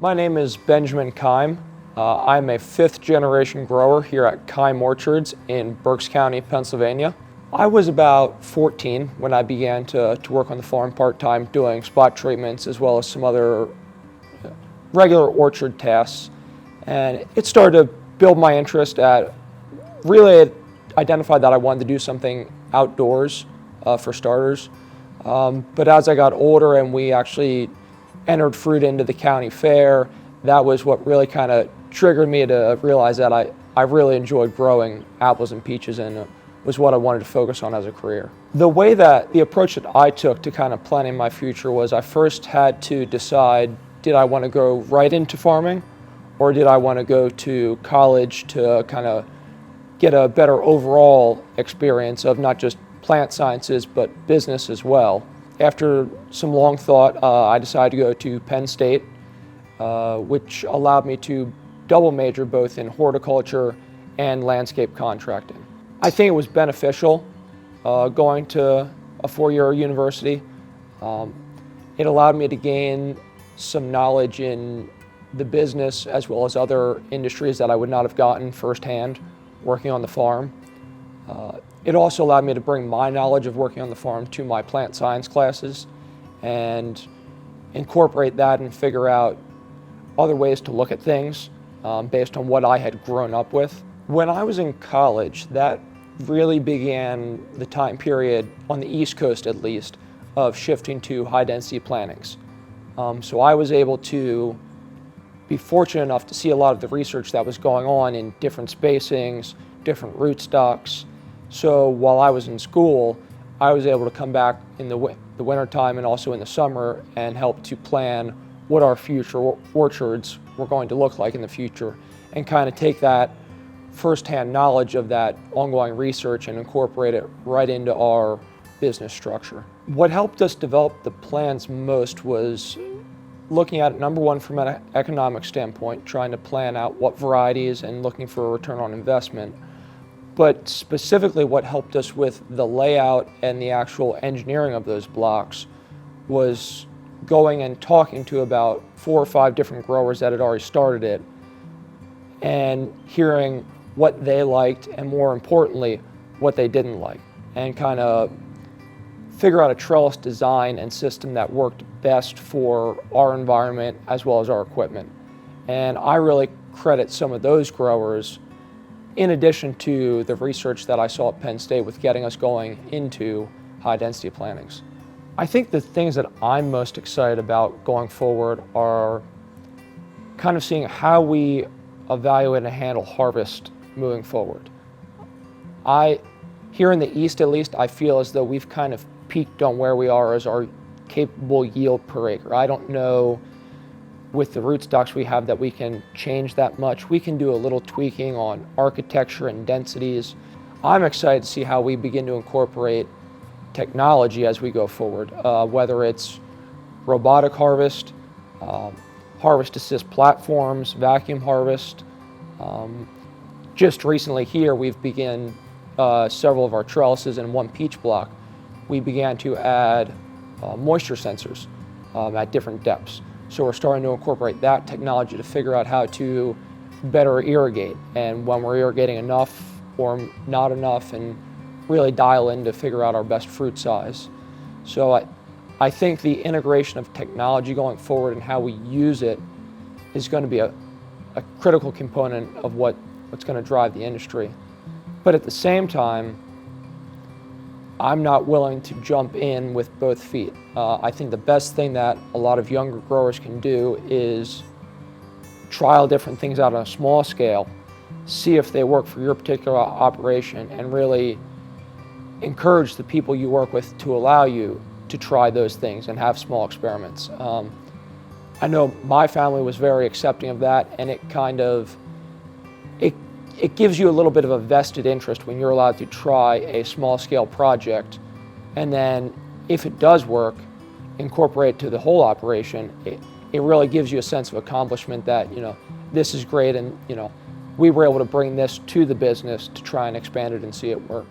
My name is Benjamin Keim. I'm a fifth-generation grower here at Keim Orchards in Berks County, Pennsylvania. I was about 14 when I began to work on the farm part-time, doing spot treatments as well as some other regular orchard tasks. And it started to build my interest at, really identified that I wanted to do something outdoors for starters. But as I got older and we actually entered fruit into the county fair, that was what really kind of triggered me to realize that I really enjoyed growing apples and peaches, and it was what I wanted to focus on as a career. The approach that I took to kind of planning my future was I first had to decide, did I want to go right into farming, or did I want to go to college to kind of get a better overall experience of not just plant sciences but business as well. After some long thought, I decided to go to Penn State, which allowed me to double major both in horticulture and landscape contracting. I think it was beneficial going to a four-year university. It allowed me to gain some knowledge in the business as well as other industries that I would not have gotten firsthand working on the farm. It also allowed me to bring my knowledge of working on the farm to my plant science classes and incorporate that and figure out other ways to look at things based on what I had grown up with. When I was in college, that really began the time period, on the East Coast at least, of shifting to high-density plantings. So I was able to be fortunate enough to see a lot of the research that was going on in different spacings, different rootstocks. So while I was in school, I was able to come back in the wintertime and also in the summer and help to plan what our future orchards were going to look like in the future, and kind of take that firsthand knowledge of that ongoing research and incorporate it right into our business structure. What helped us develop the plans most was looking at it, number one, from an economic standpoint, trying to plan out what varieties and looking for a return on investment. But specifically what helped us with the layout and the actual engineering of those blocks was going and talking to about 4 or 5 different growers that had already started it and hearing what they liked and, more importantly, what they didn't like, and kind of figure out a trellis design and system that worked best for our environment as well as our equipment. And I really credit some of those growers, in addition to the research that I saw at Penn State with getting us going into high-density plantings. I think the things that I'm most excited about going forward are kind of seeing how we evaluate and handle harvest moving forward. Here in the East at least, I feel as though we've kind of peaked on where we are as our capable yield per acre. I don't know with the rootstocks we have that we can change that much. We can do a little tweaking on architecture and densities. I'm excited to see how we begin to incorporate technology as we go forward, whether it's robotic harvest, harvest assist platforms, vacuum harvest. Just recently here, we've begun several of our trellises in one peach block. We began to add moisture sensors at different depths. So we're starting to incorporate that technology to figure out how to better irrigate, and when we're irrigating enough or not enough, and really dial in to figure out our best fruit size. So I think the integration of technology going forward and how we use it is going to be a critical component of what's going to drive the industry. But at the same time, I'm not willing to jump in with both feet. I think the best thing that a lot of younger growers can do is trial different things out on a small scale, see if they work for your particular operation, and really encourage the people you work with to allow you to try those things and have small experiments. I know my family was very accepting of that, and it gives you a little bit of a vested interest when you're allowed to try a small-scale project, and then if it does work, incorporate it to the whole operation. It really gives you a sense of accomplishment that, this is great, and we were able to bring this to the business to try and expand it and see it work.